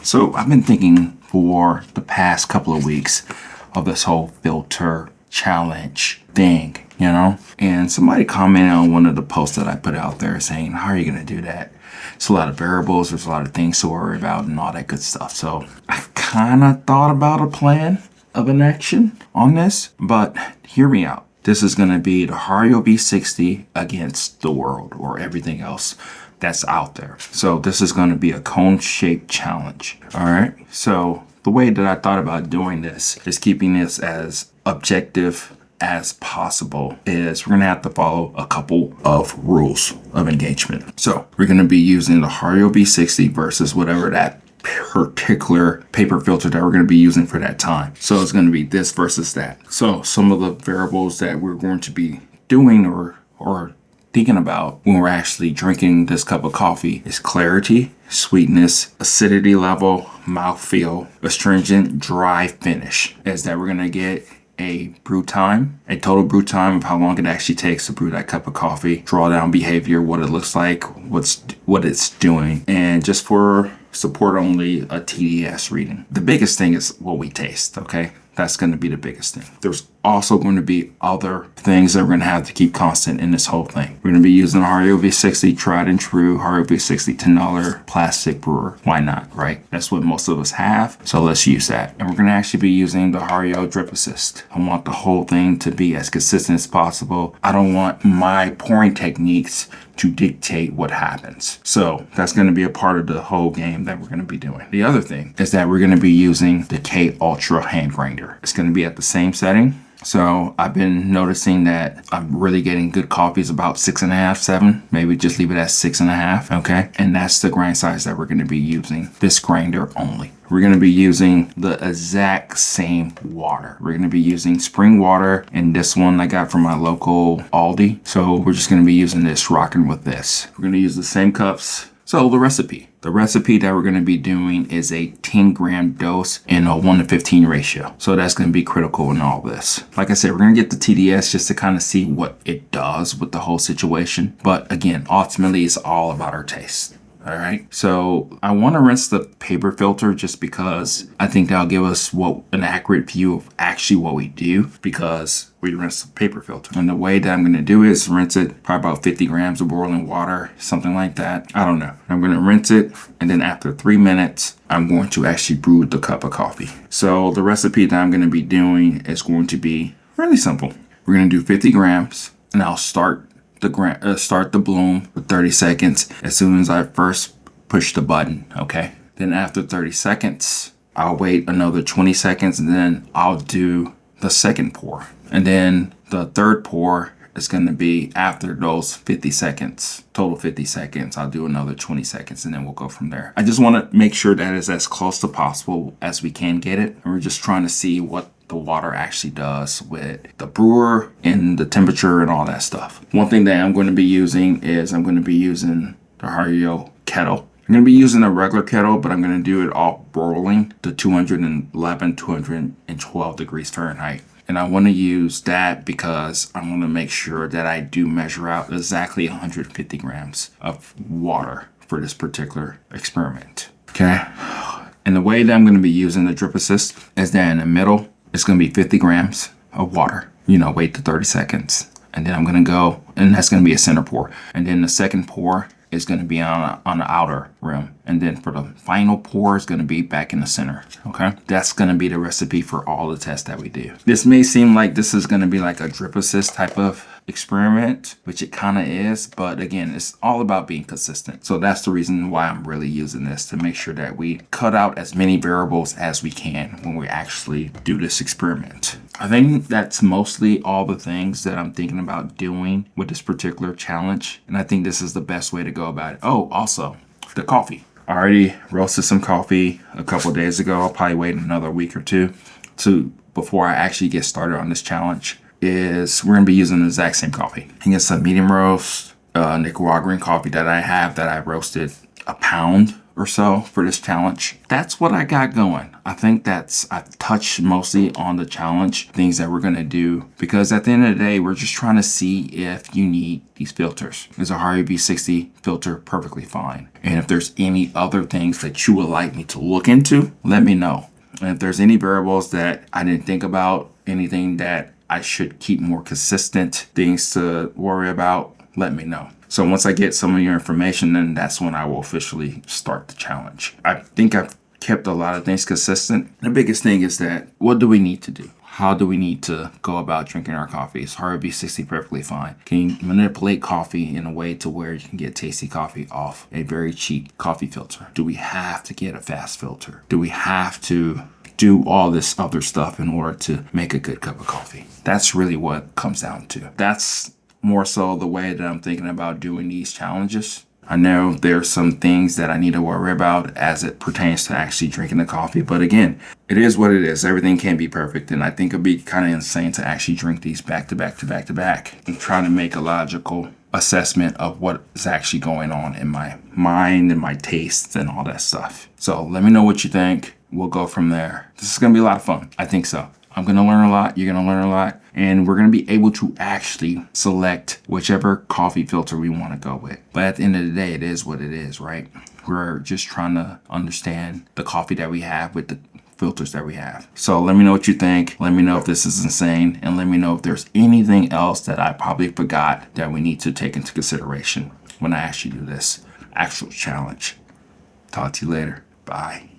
So I've been thinking for the past couple of weeks of this whole filter challenge thing, and somebody commented on one of the posts that I put out there saying, how are you going to do that? It's a lot of variables. There's a lot of things to worry about and all that good stuff. So I kind of thought about a plan of an action on this, but hear me out. This is going to be the Hario V60 against the world or everything else that's out there. So this is going to be a cone-shaped challenge. All right. So the way that I thought about doing this is keeping this as objective as possible is we're going to have to follow a couple of rules of engagement. So we're going to be using the Hario V60 versus whatever that particular paper filter that we're going to be using for that time. So it's going to be this versus that. So some of the variables that we're going to be doing or thinking about when we're actually drinking this cup of coffee is clarity, sweetness, acidity level, mouthfeel, astringent, dry finish. Is that we're going to get a brew time, a total brew time of how long it actually takes to brew that cup of coffee, drawdown behavior, what it looks like, what it's doing, and just for support only, a TDS reading. The biggest thing is what we taste, okay? That's going to be the biggest thing. There's also going to be other things that we're going to have to keep constant in this whole thing. We're going to be using the Hario V60, tried and true Hario V60 $10 plastic brewer. Why not, right? That's what most of us have, so let's use that. And we're going to actually be using the Hario Drip Assist. I want the whole thing to be as consistent as possible. I don't want my pouring techniques to dictate what happens. So that's going to be a part of the whole game that we're going to be doing. The other thing is that we're going to be using the K Ultra hand grinder. It's going to be at the same setting. So I've been noticing that I'm really getting good coffees about 6.5, 7. Maybe just leave it at 6.5. Okay. And that's the grind size that we're going to be using. This grinder only. We're going to be using the exact same water. We're going to be using spring water, and this one I got from my local Aldi. So we're just going to be using this, rocking with this. We're going to use the same cups. So the recipe that we're going to be doing is a 10-gram dose in a 1:15 ratio. So that's going to be critical in all this. Like I said, we're going to get the TDS just to kind of see what it does with the whole situation. But again, ultimately, it's all about our taste. All right. So I want to rinse the paper filter just because I think that'll give us an accurate view of actually what we do, because we rinse the paper filter. And the way that I'm going to do it is rinse it probably about 50 grams of boiling water, something like that. I don't know. I'm going to rinse it. And then after 3 minutes, I'm going to actually brew the cup of coffee. So the recipe that I'm going to be doing is going to be really simple. We're going to do 50 grams and I'll start the bloom for 30 seconds as soon as I first push the button, okay? Then after 30 seconds, I'll wait another 20 seconds and then I'll do the second pour. And then the third pour is going to be after those 50 seconds, total 50 seconds. I'll do another 20 seconds and then we'll go from there. I just want to make sure that it's as close to possible as we can get it. And we're just trying to see what the water actually does with the brewer and the temperature and all that stuff. One thing that I'm going to be using is I'm going to be using the Hario kettle. I'm going to be using a regular kettle, but I'm going to do it all boiling to 211, 212 degrees Fahrenheit. And I want to use that because I want to make sure that I do measure out exactly 150 grams of water for this particular experiment. Okay. And the way that I'm going to be using the Drip Assist is that in the middle, it's going to be 50 grams of water. Wait to 30 seconds. And then I'm going to go, and that's going to be a center pour. And then the second pour is going to be on the outer rim. And then for the final pour is going to be back in the center. Okay. That's going to be the recipe for all the tests that we do. This may seem like this is going to be like a Drip Assist type of experiment, which it kind of is, but again, it's all about being consistent. So that's the reason why I'm really using this, to make sure that we cut out as many variables as we can when we actually do this experiment. I think that's mostly all the things that I'm thinking about doing with this particular challenge, and I think this is the best way to go about it. Oh, also the coffee. I already roasted some coffee a couple of days ago. I'll probably wait another week or two before I actually get started on this challenge. We're going to be using the exact same coffee. I think it's a medium roast Nicaraguan coffee that I roasted a pound or so for this challenge. That's what I got going. I think I've touched mostly on the challenge, things that we're gonna do, because at the end of the day, we're just trying to see if you need these filters. Is a Hario V60 filter perfectly fine? And if there's any other things that you would like me to look into, let me know. And if there's any variables that I didn't think about, anything that I should keep more consistent, things to worry about, let me know. So once I get some of your information, then that's when I will officially start the challenge. I think I've kept a lot of things consistent. The biggest thing is that, what do we need to do? How do we need to go about drinking our coffee? Is Hario V60 perfectly fine? Can you manipulate coffee in a way to where you can get tasty coffee off a very cheap coffee filter? Do we have to get a fast filter? Do we have to do all this other stuff in order to make a good cup of coffee? That's really what it comes down to. That's more so the way that I'm thinking about doing these challenges. I know there's some things that I need to worry about as it pertains to actually drinking the coffee. But again, it is what it is. Everything can't be perfect. And I think it'd be kind of insane to actually drink these back to back to back to back and try to make a logical assessment of what is actually going on in my mind and my tastes and all that stuff. So let me know what you think. We'll go from there. This is going to be a lot of fun. I think so. I'm going to learn a lot. You're going to learn a lot. And we're going to be able to actually select whichever coffee filter we want to go with. But at the end of the day, it is what it is, right? We're just trying to understand the coffee that we have with the filters that we have. So let me know what you think. Let me know if this is insane. And let me know if there's anything else that I probably forgot that we need to take into consideration when I actually do this actual challenge. Talk to you later. Bye.